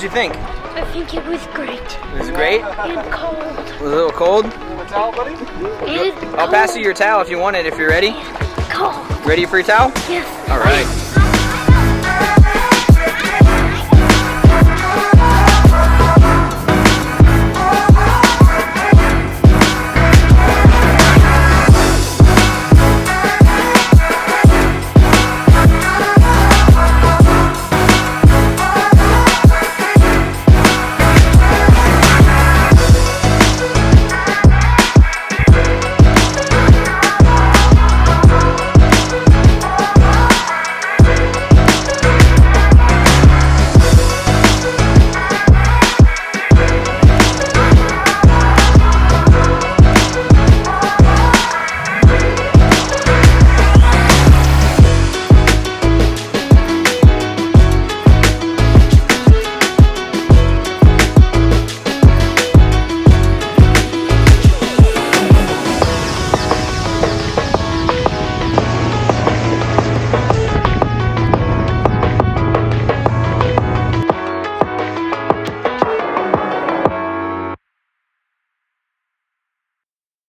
What'd you think? I think it was great. It was great? And cold. It was a little cold? Towel, buddy? And I'll pass you your towel if you want it, if you're ready. cold. Ready for your towel? Yes. All right.